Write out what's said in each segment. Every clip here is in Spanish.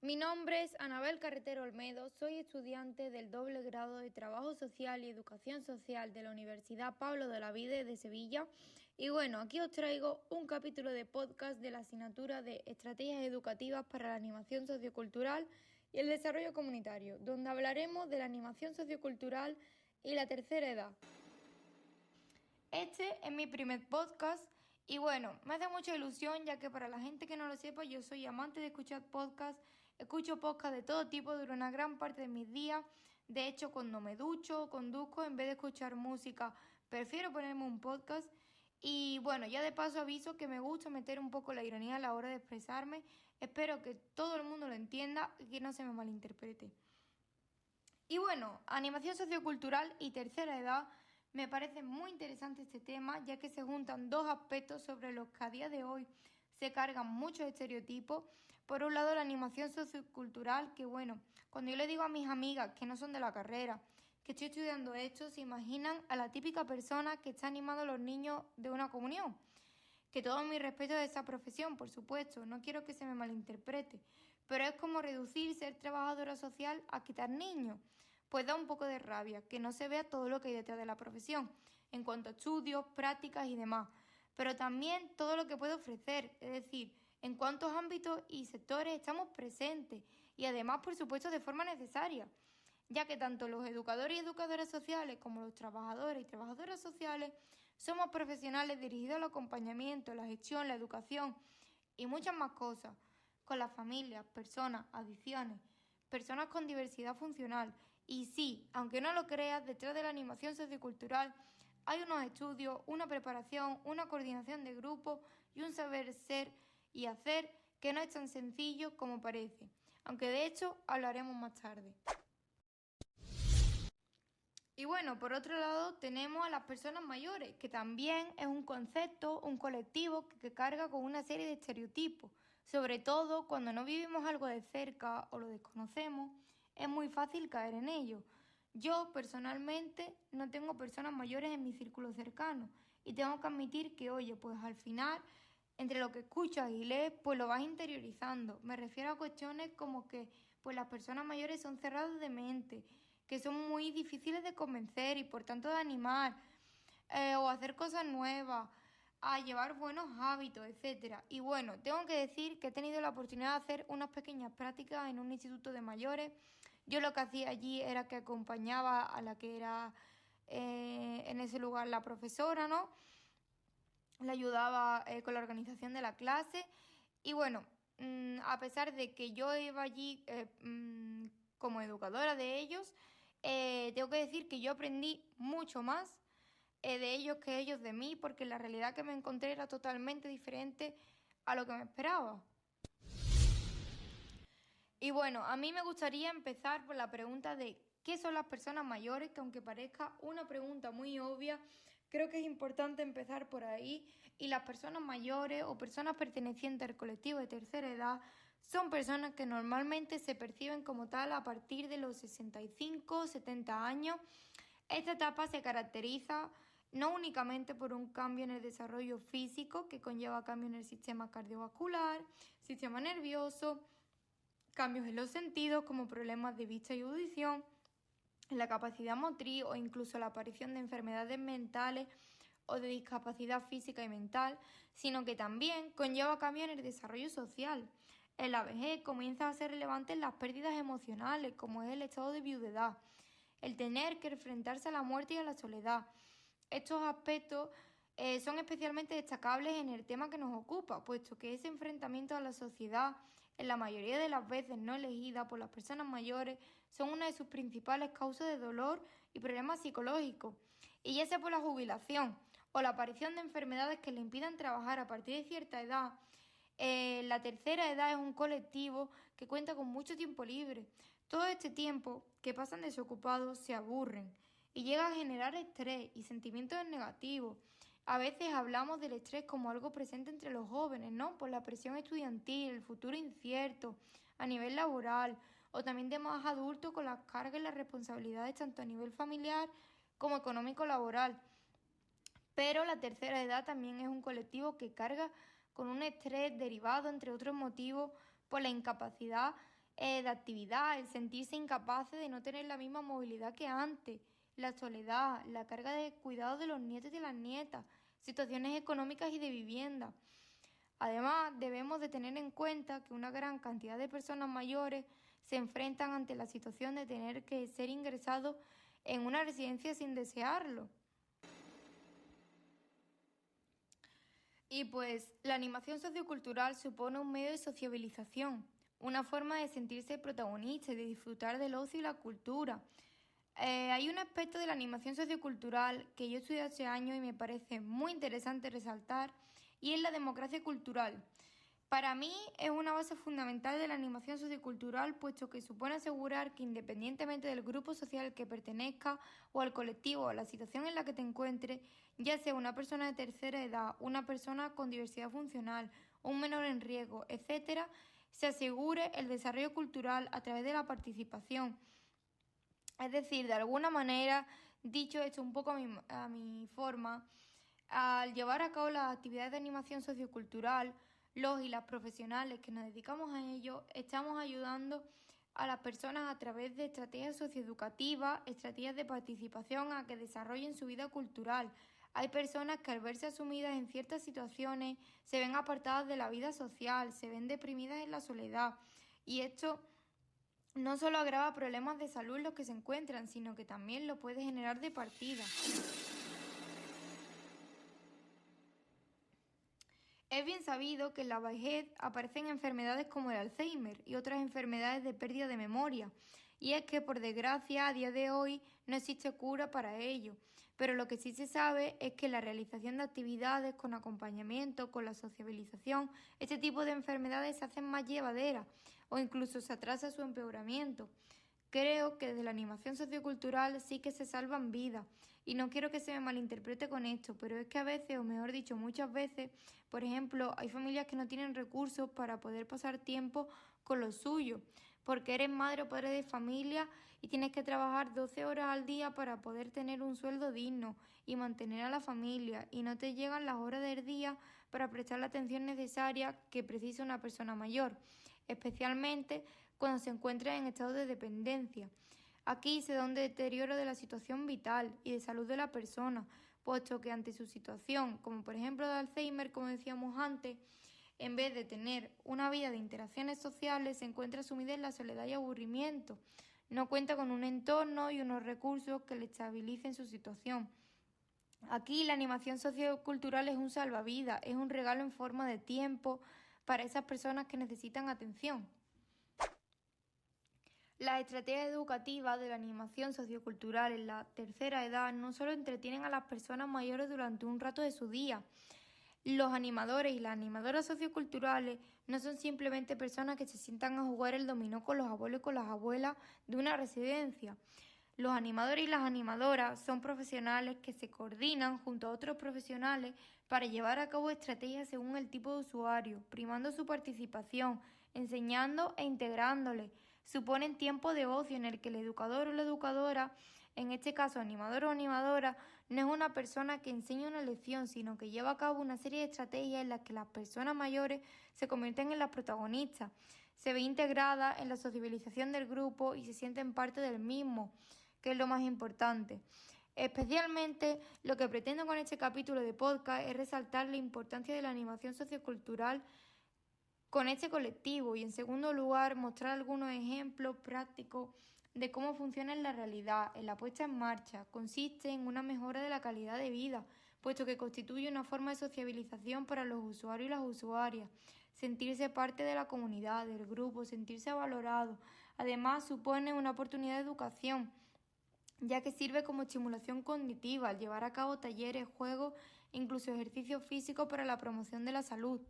Mi nombre es Anabel Carretero Olmedo, soy estudiante del doble grado de Trabajo Social y Educación Social de la Universidad Pablo de Olavide de Sevilla. Y bueno, aquí os traigo un capítulo de podcast de la asignatura de Estrategias Educativas para la Animación Sociocultural y el Desarrollo Comunitario, donde hablaremos de la animación sociocultural y la tercera edad. Este es mi primer podcast y bueno, me hace mucha ilusión ya que para la gente que no lo sepa, yo soy amante de escuchar podcasts, escucho podcasts de todo tipo durante una gran parte de mis días. De hecho, cuando me ducho o conduzco, en vez de escuchar música, prefiero ponerme un podcast. Y bueno, ya de paso aviso que me gusta meter un poco la ironía a la hora de expresarme. Espero que todo el mundo lo entienda y que no se me malinterprete. Y bueno, animación sociocultural y tercera edad. Me parece muy interesante este tema, ya que se juntan dos aspectos sobre los que a día de hoy se cargan muchos estereotipos. Por un lado, la animación sociocultural, que bueno, cuando yo le digo a mis amigas que no son de la carrera, que estoy estudiando esto, se imaginan a la típica persona que está animando a los niños de una comunión. Que todo mi respeto de esa profesión, por supuesto, no quiero que se me malinterprete, pero es como reducir ser trabajadora social a quitar niños. Pues da un poco de rabia que no se vea todo lo que hay detrás de la profesión, en cuanto a estudios, prácticas y demás, pero también todo lo que puede ofrecer, es decir, en cuántos ámbitos y sectores estamos presentes y además, por supuesto, de forma necesaria, ya que tanto los educadores y educadoras sociales como los trabajadores y trabajadoras sociales somos profesionales dirigidos al acompañamiento, la gestión, la educación y muchas más cosas, con las familias, personas, adicciones, personas con diversidad funcional. Y sí, aunque no lo creas, detrás de la animación sociocultural hay unos estudios, una preparación, una coordinación de grupo y un saber ser y hacer que no es tan sencillo como parece, aunque de hecho hablaremos más tarde. Y bueno, por otro lado tenemos a las personas mayores, que también es un concepto, un colectivo que carga con una serie de estereotipos. Sobre todo cuando no vivimos algo de cerca o lo desconocemos, es muy fácil caer en ello. Yo personalmente no tengo personas mayores en mi círculo cercano y tengo que admitir que, oye, pues al final, entre lo que escuchas y lees, pues lo vas interiorizando. Me refiero a cuestiones como que pues las personas mayores son cerradas de mente, que son muy difíciles de convencer y por tanto de animar, o hacer cosas nuevas, a llevar buenos hábitos, etcétera. Y bueno, tengo que decir que he tenido la oportunidad de hacer unas pequeñas prácticas en un instituto de mayores. Yo lo que hacía allí era que acompañaba a la que era en ese lugar la profesora, ¿no? Le ayudaba con la organización de la clase y bueno, a pesar de que yo iba allí como educadora de ellos, tengo que decir que yo aprendí mucho más de ellos que ellos de mí, porque la realidad que me encontré era totalmente diferente a lo que me esperaba. Y bueno, a mí me gustaría empezar por la pregunta de ¿qué son las personas mayores? Que aunque parezca una pregunta muy obvia, creo que es importante empezar por ahí. Y las personas mayores o personas pertenecientes al colectivo de tercera edad son personas que normalmente se perciben como tal a partir de los 65 o 70 años. Esta etapa se caracteriza no únicamente por un cambio en el desarrollo físico que conlleva cambios en el sistema cardiovascular, sistema nervioso, cambios en los sentidos como problemas de vista y audición, en la capacidad motriz o incluso la aparición de enfermedades mentales o de discapacidad física y mental, sino que también conlleva cambios en el desarrollo social. En la vejez comienza a ser relevante las pérdidas emocionales, como es el estado de viudedad, el tener que enfrentarse a la muerte y a la soledad. Estos aspectos son especialmente destacables en el tema que nos ocupa, puesto que ese enfrentamiento a la sociedad, en la mayoría de las veces no elegida por las personas mayores, son una de sus principales causas de dolor y problemas psicológicos. Y ya sea por la jubilación o la aparición de enfermedades que le impidan trabajar a partir de cierta edad, la tercera edad es un colectivo que cuenta con mucho tiempo libre. Todo este tiempo que pasan desocupados se aburren y llega a generar estrés y sentimientos negativos. A veces hablamos del estrés como algo presente entre los jóvenes, ¿no? Por la presión estudiantil, el futuro incierto, a nivel laboral, o también de más adultos con las cargas y las responsabilidades tanto a nivel familiar como económico-laboral. Pero la tercera edad también es un colectivo que carga con un estrés derivado, entre otros motivos, por la incapacidad de actividad, el sentirse incapaces de no tener la misma movilidad que antes, la soledad, la carga de cuidado de los nietos y de las nietas, situaciones económicas y de vivienda. Además, debemos de tener en cuenta que una gran cantidad de personas mayores se enfrentan ante la situación de tener que ser ingresados en una residencia sin desearlo. Y pues la animación sociocultural supone un medio de sociabilización, una forma de sentirse protagonista y de disfrutar del ocio y la cultura. Hay un aspecto de la animación sociocultural que yo estudié hace años y me parece muy interesante resaltar, y es la democracia cultural. Para mí es una base fundamental de la animación sociocultural, puesto que supone asegurar que independientemente del grupo social al que pertenezca o al colectivo o a la situación en la que te encuentres, ya sea una persona de tercera edad, una persona con diversidad funcional, un menor en riesgo, etc., se asegure el desarrollo cultural a través de la participación. Es decir, de alguna manera, dicho esto un poco a mi forma, al llevar a cabo las actividades de animación sociocultural, los y las profesionales que nos dedicamos a ello, estamos ayudando a las personas a través de estrategias socioeducativas, estrategias de participación a que desarrollen su vida cultural. Hay personas que al verse asumidas en ciertas situaciones se ven apartadas de la vida social, se ven deprimidas en la soledad, y esto no solo agrava problemas de salud en los que se encuentran, sino que también lo puede generar de partida. Es bien sabido que en la vejez aparecen enfermedades como el Alzheimer y otras enfermedades de pérdida de memoria, y es que por desgracia a día de hoy no existe cura para ello, pero lo que sí se sabe es que la realización de actividades con acompañamiento, con la sociabilización, este tipo de enfermedades se hacen más llevaderas o incluso se atrasa su empeoramiento. Creo que desde la animación sociocultural sí que se salvan vidas. Y no quiero que se me malinterprete con esto, pero es que a veces, o mejor dicho, muchas veces, por ejemplo, hay familias que no tienen recursos para poder pasar tiempo con los suyos, porque eres madre o padre de familia y tienes que trabajar 12 horas al día para poder tener un sueldo digno y mantener a la familia, y no te llegan las horas del día para prestar la atención necesaria que precisa una persona mayor, especialmente cuando se encuentra en estado de dependencia. Aquí se da un deterioro de la situación vital y de salud de la persona, puesto que ante su situación, como por ejemplo de Alzheimer, como decíamos antes, en vez de tener una vida de interacciones sociales, se encuentra sumida en la soledad y aburrimiento. No cuenta con un entorno y unos recursos que le estabilicen su situación. Aquí la animación sociocultural es un salvavidas, es un regalo en forma de tiempo para esas personas que necesitan atención. Las estrategias educativas de la animación sociocultural en la tercera edad no solo entretienen a las personas mayores durante un rato de su día. Los animadores y las animadoras socioculturales no son simplemente personas que se sientan a jugar el dominó con los abuelos y con las abuelas de una residencia. Los animadores y las animadoras son profesionales que se coordinan junto a otros profesionales para llevar a cabo estrategias según el tipo de usuario, primando su participación, enseñando e integrándoles. Suponen tiempo de ocio en el que el educador o la educadora, en este caso animador o animadora, no es una persona que enseña una lección, sino que lleva a cabo una serie de estrategias en las que las personas mayores se convierten en las protagonistas, se ve integrada en la sociabilización del grupo y se sienten parte del mismo, que es lo más importante. Especialmente lo que pretendo con este capítulo de podcast es resaltar la importancia de la animación sociocultural con este colectivo y, en segundo lugar, mostrar algunos ejemplos prácticos de cómo funciona en la realidad. En la puesta en marcha consiste en una mejora de la calidad de vida, puesto que constituye una forma de sociabilización para los usuarios y las usuarias, sentirse parte de la comunidad, del grupo, sentirse valorado. Además, supone una oportunidad de educación, ya que sirve como estimulación cognitiva al llevar a cabo talleres, juegos e incluso ejercicios físicos para la promoción de la salud.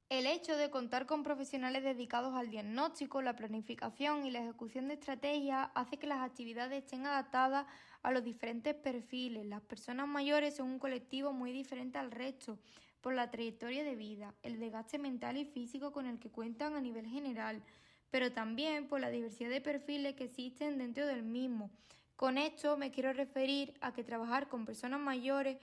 El hecho de contar con profesionales dedicados al diagnóstico, la planificación y la ejecución de estrategias hace que las actividades estén adaptadas a los diferentes perfiles. Las personas mayores son un colectivo muy diferente al resto, por la trayectoria de vida, el desgaste mental y físico con el que cuentan a nivel general, pero también por la diversidad de perfiles que existen dentro del mismo. Con esto me quiero referir a que trabajar con personas mayores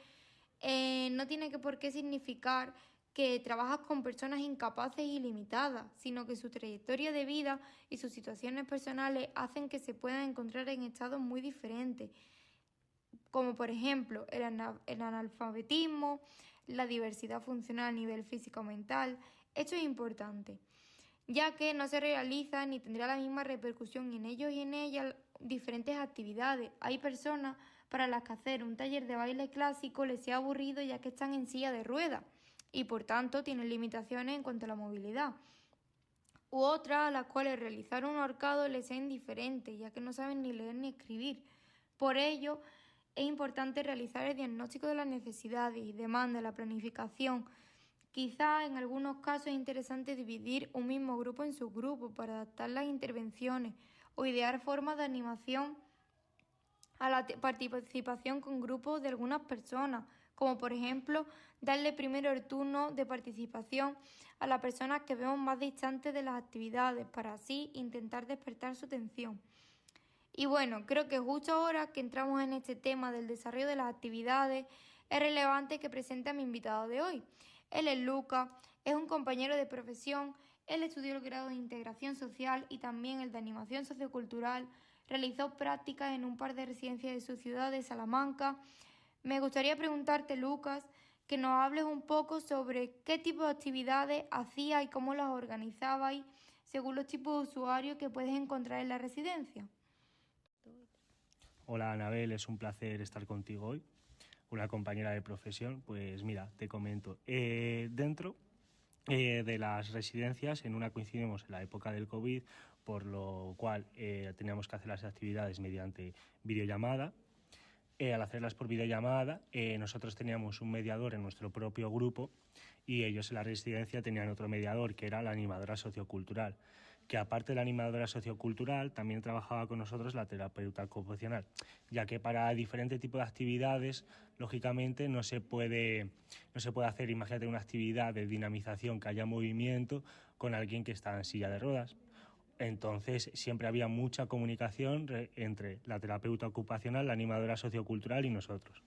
no tiene por qué significar que trabajas con personas incapaces y limitadas, sino que su trayectoria de vida y sus situaciones personales hacen que se puedan encontrar en estados muy diferentes, como por ejemplo el analfabetismo, la diversidad funcional a nivel físico-mental. Esto es importante, ya que no se realiza ni tendrá la misma repercusión en ellos y en ellas diferentes actividades. Hay personas para las que hacer un taller de baile clásico les sea aburrido, ya que están en silla de ruedas y por tanto tienen limitaciones en cuanto a la movilidad. U otras a las cuales realizar un ahorcado les sea indiferente, ya que no saben ni leer ni escribir. Por ello, es importante realizar el diagnóstico de las necesidades y demandas, la planificación. Quizá en algunos casos es interesante dividir un mismo grupo en subgrupos para adaptar las intervenciones o idear formas de animación a la participación con grupos de algunas personas, como por ejemplo darle primero el turno de participación a las personas que vemos más distantes de las actividades para así intentar despertar su atención. Y bueno, creo que justo ahora que entramos en este tema del desarrollo de las actividades, es relevante que presente a mi invitado de hoy. Él es Lucas, es un compañero de profesión, él estudió el grado de integración social y también el de animación sociocultural, realizó prácticas en un par de residencias de su ciudad de Salamanca. Me gustaría preguntarte, Lucas, que nos hables un poco sobre qué tipo de actividades hacías y cómo las organizabais según los tipos de usuarios que puedes encontrar en la residencia. Hola Anabel, es un placer estar contigo hoy, una compañera de profesión. Pues mira, te comento, dentro de las residencias, en una coincidimos en la época del COVID, por lo cual teníamos que hacer las actividades mediante videollamada. Al hacerlas por videollamada, nosotros teníamos un mediador en nuestro propio grupo y ellos en la residencia tenían otro mediador, que era la animadora sociocultural, que aparte de la animadora sociocultural también trabajaba con nosotros la terapeuta ocupacional, ya que para diferentes tipos de actividades, lógicamente, no se puede hacer, imagínate, una actividad de dinamización que haya movimiento con alguien que está en silla de ruedas. Entonces siempre había mucha comunicación entre la terapeuta ocupacional, la animadora sociocultural y nosotros,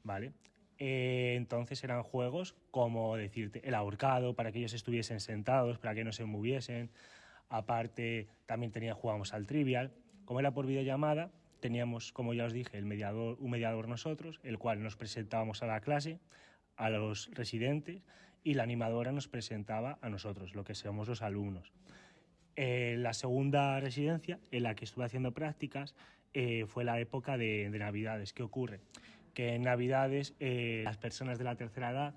¿vale? Entonces eran juegos como decirte el ahorcado, para que ellos estuviesen sentados, para que no se moviesen. Aparte también jugábamos al trivial. Como era por videollamada, teníamos, como ya os dije, un mediador nosotros, el cual nos presentábamos a la clase, a los residentes, y la animadora nos presentaba a nosotros, lo que somos los alumnos. La segunda residencia en la que estuve haciendo prácticas fue la época de Navidades. ¿Qué ocurre? Que en Navidades las personas de la tercera edad,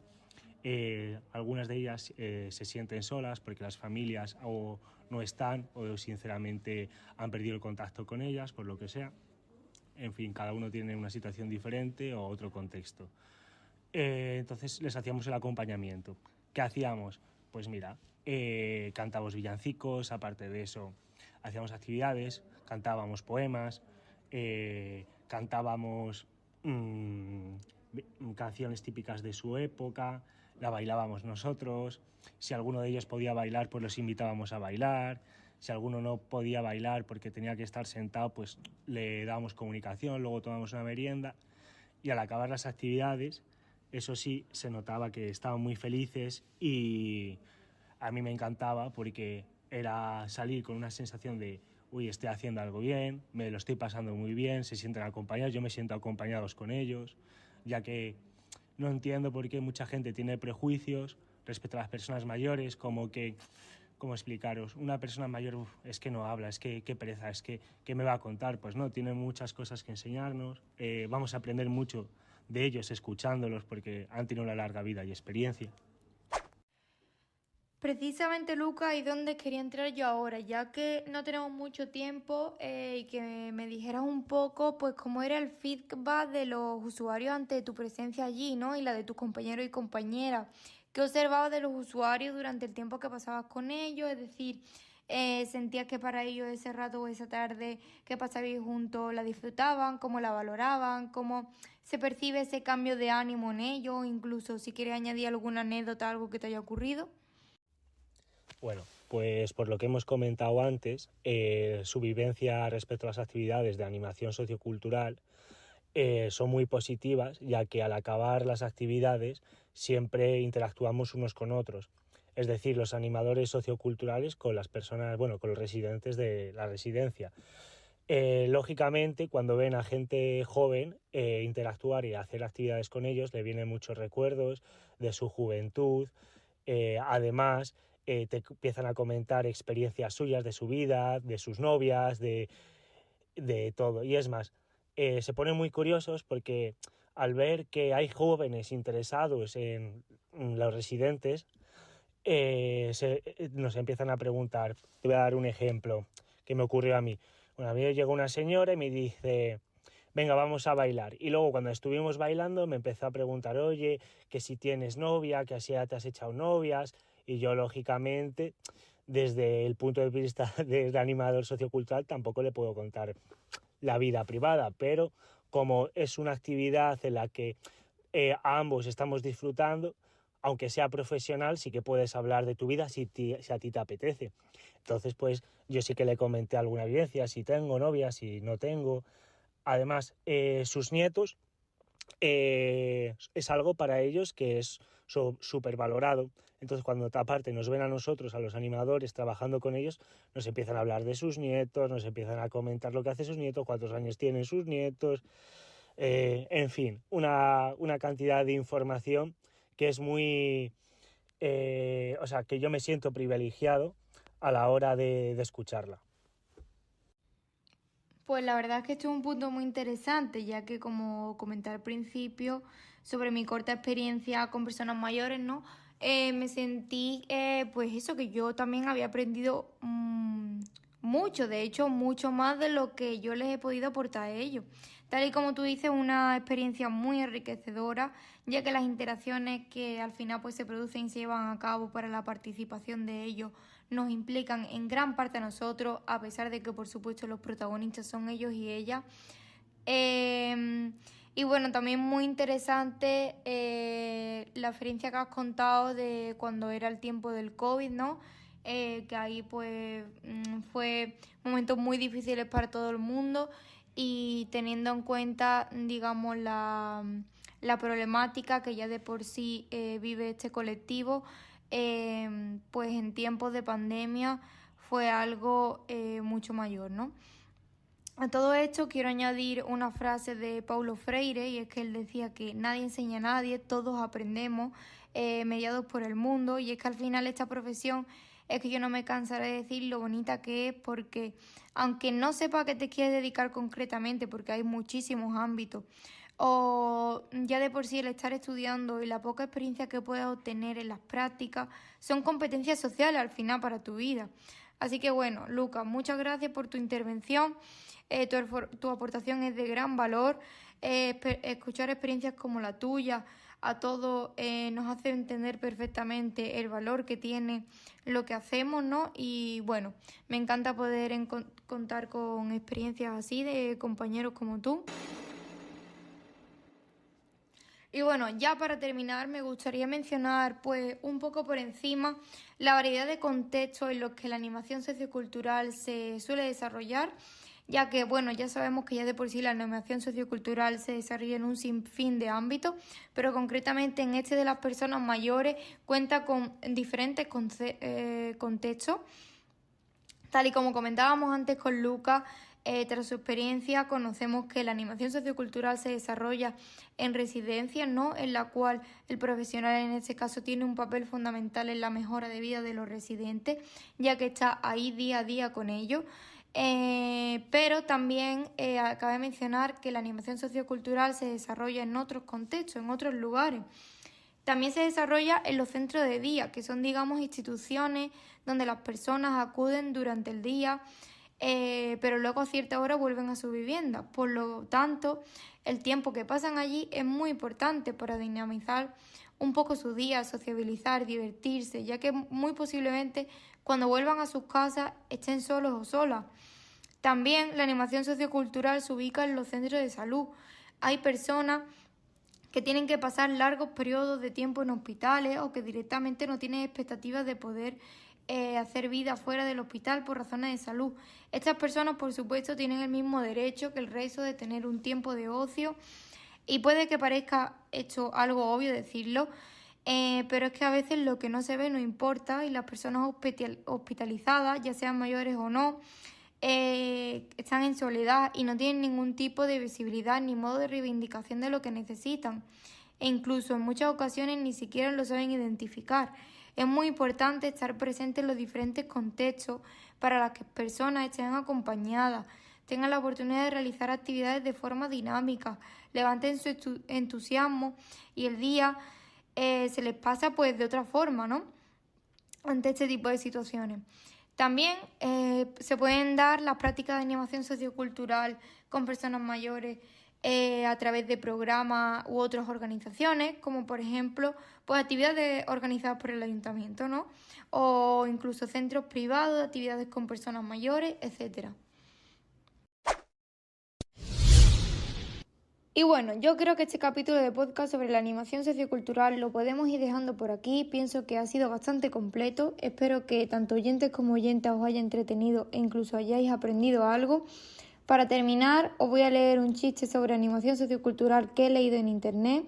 algunas de ellas se sienten solas porque las familias o no están o sinceramente han perdido el contacto con ellas, por lo que sea. En fin, cada uno tiene una situación diferente o otro contexto. Entonces les hacíamos el acompañamiento. ¿Qué hacíamos? Pues mira, cantábamos villancicos, aparte de eso hacíamos actividades, cantábamos poemas, cantábamos canciones típicas de su época, la bailábamos nosotros. Si alguno de ellos podía bailar, pues los invitábamos a bailar. Si alguno no podía bailar porque tenía que estar sentado, pues le dábamos comunicación, luego tomamos una merienda. Y al acabar las actividades, eso sí, se notaba que estaban muy felices y a mí me encantaba porque era salir con una sensación de uy, estoy haciendo algo bien, me lo estoy pasando muy bien, se sienten acompañados, yo me siento acompañados con ellos, ya que no entiendo por qué mucha gente tiene prejuicios respecto a las personas mayores, como que, ¿cómo explicaros? Una persona mayor es que no habla, es que qué pereza, es que ¿qué me va a contar? Pues no, tiene muchas cosas que enseñarnos, vamos a aprender mucho de ellos escuchándolos porque han tenido una larga vida y experiencia. Precisamente, Lucas, y dónde quería entrar yo ahora, ya que no tenemos mucho tiempo y que me dijeras un poco, pues, cómo era el feedback de los usuarios ante tu presencia allí, ¿no? Y la de tus compañeros y compañeras. ¿Qué observabas de los usuarios durante el tiempo que pasabas con ellos? Es decir, ¿sentías que para ellos ese rato o esa tarde que pasabais juntos la disfrutaban? ¿Cómo la valoraban? ¿Cómo se percibe ese cambio de ánimo en ellos? Incluso si quieres añadir alguna anécdota, algo que te haya ocurrido. Bueno, pues por lo que hemos comentado antes, su vivencia respecto a las actividades de animación sociocultural son muy positivas, ya que al acabar las actividades siempre interactuamos unos con otros. Es decir, los animadores socioculturales con las personas, bueno, con los residentes de la residencia. Lógicamente, cuando ven a gente joven interactuar y hacer actividades con ellos, le vienen muchos recuerdos de su juventud. Además, te empiezan a comentar experiencias suyas de su vida, de sus novias, de todo. Y es más, se ponen muy curiosos porque al ver que hay jóvenes interesados en los residentes, nos empiezan a preguntar. Te voy a dar un ejemplo que me ocurrió a mí. Bueno, a mí llegó una señora y me dice, venga, vamos a bailar. Y luego cuando estuvimos bailando me empezó a preguntar, oye, que si tienes novia, que así ya te has echado novias. Y yo, lógicamente, desde el punto de vista de animador sociocultural, tampoco le puedo contar la vida privada, pero como es una actividad en la que ambos estamos disfrutando, aunque sea profesional, sí que puedes hablar de tu vida si a ti te apetece. Entonces, pues yo sí que le comenté alguna vivencia, si tengo novia, si no tengo. Además, sus nietos es algo para ellos que es súper valorado. Entonces, cuando aparte nos ven a nosotros, a los animadores, trabajando con ellos, nos empiezan a hablar de sus nietos, nos empiezan a comentar lo que hacen sus nietos, cuántos años tienen sus nietos, en fin, una cantidad de información que es muy... o sea, que yo me siento privilegiado a la hora de escucharla. Pues la verdad es que esto es un punto muy interesante, ya que como comenté al principio sobre mi corta experiencia con personas mayores, ¿no? Me sentí, pues eso, que yo también había aprendido mucho, de hecho, mucho más de lo que yo les he podido aportar a ellos. Tal y como tú dices, una experiencia muy enriquecedora, ya que las interacciones que al final pues se producen y se llevan a cabo para la participación de ellos nos implican en gran parte a nosotros, a pesar de que por supuesto los protagonistas son ellos y ellas. Y bueno, también muy interesante la experiencia que has contado de cuando era el tiempo del COVID, ¿no? Que ahí pues fue momentos muy difíciles para todo el mundo y teniendo en cuenta, digamos, la problemática que ya de por sí vive este colectivo, pues en tiempos de pandemia fue algo mucho mayor, ¿no? A todo esto quiero añadir una frase de Paulo Freire, y es que él decía que nadie enseña a nadie, todos aprendemos, mediados por el mundo, y es que al final esta profesión es que yo no me cansaré de decir lo bonita que es, porque aunque no sepa a qué te quieres dedicar concretamente, porque hay muchísimos ámbitos, o ya de por sí el estar estudiando y la poca experiencia que puedas obtener en las prácticas son competencias sociales al final para tu vida. Así que bueno, Lucas, muchas gracias por tu intervención. Tu aportación es de gran valor. Escuchar experiencias como la tuya a todos nos hace entender perfectamente el valor que tiene lo que hacemos, ¿no? Y bueno, me encanta poder contar con experiencias así de compañeros como tú. Y bueno, ya para terminar me gustaría mencionar pues un poco por encima la variedad de contextos en los que la animación sociocultural se suele desarrollar, ya que bueno, ya sabemos que ya de por sí la animación sociocultural se desarrolla en un sinfín de ámbitos, pero concretamente en este de las personas mayores cuenta con diferentes contextos. Tal y como comentábamos antes con Lucas, tras su experiencia conocemos que la animación sociocultural se desarrolla en residencias, ¿no? En la cual el profesional en este caso tiene un papel fundamental en la mejora de vida de los residentes, ya que está ahí día a día con ellos. Pero también cabe mencionar que la animación sociocultural se desarrolla en otros contextos, en otros lugares. También se desarrolla en los centros de día, que son, digamos, instituciones donde las personas acuden durante el día, pero luego a cierta hora vuelven a su vivienda. Por lo tanto, el tiempo que pasan allí es muy importante para dinamizar un poco su día, sociabilizar, divertirse, ya que muy posiblemente cuando vuelvan a sus casas estén solos o solas. También la animación sociocultural se ubica en los centros de salud. Hay personas que tienen que pasar largos periodos de tiempo en hospitales o que directamente no tienen expectativas de poder hacer vida fuera del hospital por razones de salud. Estas personas, por supuesto, tienen el mismo derecho que el resto de tener un tiempo de ocio y puede que parezca esto algo obvio decirlo, pero es que a veces lo que no se ve no importa y las personas hospitalizadas, ya sean mayores o no, están en soledad y no tienen ningún tipo de visibilidad ni modo de reivindicación de lo que necesitan. E incluso en muchas ocasiones ni siquiera lo saben identificar. Es muy importante estar presente en los diferentes contextos para las que personas estén acompañadas, tengan la oportunidad de realizar actividades de forma dinámica, levanten su entusiasmo y el día se les pasa pues de otra forma, ¿no? Ante este tipo de situaciones. También se pueden dar las prácticas de animación sociocultural con personas mayores a través de programas u otras organizaciones, como por ejemplo pues actividades organizadas por el ayuntamiento, ¿no? O incluso centros privados, actividades con personas mayores, etcétera. Y bueno, yo creo que este capítulo de podcast sobre la animación sociocultural lo podemos ir dejando por aquí. Pienso que ha sido bastante completo. Espero que tanto oyentes como oyentas os haya entretenido e incluso hayáis aprendido algo. Para terminar, os voy a leer un chiste sobre animación sociocultural que he leído en internet.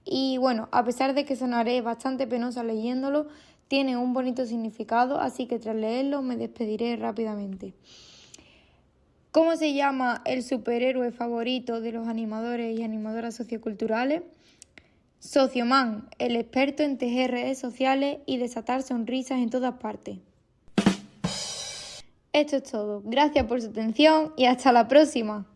Y bueno, a pesar de que sonaré bastante penosa leyéndolo, tiene un bonito significado, así que tras leerlo me despediré rápidamente. ¿Cómo se llama el superhéroe favorito de los animadores y animadoras socioculturales? Socioman, el experto en tejer redes sociales y desatar sonrisas en todas partes. Esto es todo. Gracias por su atención y hasta la próxima.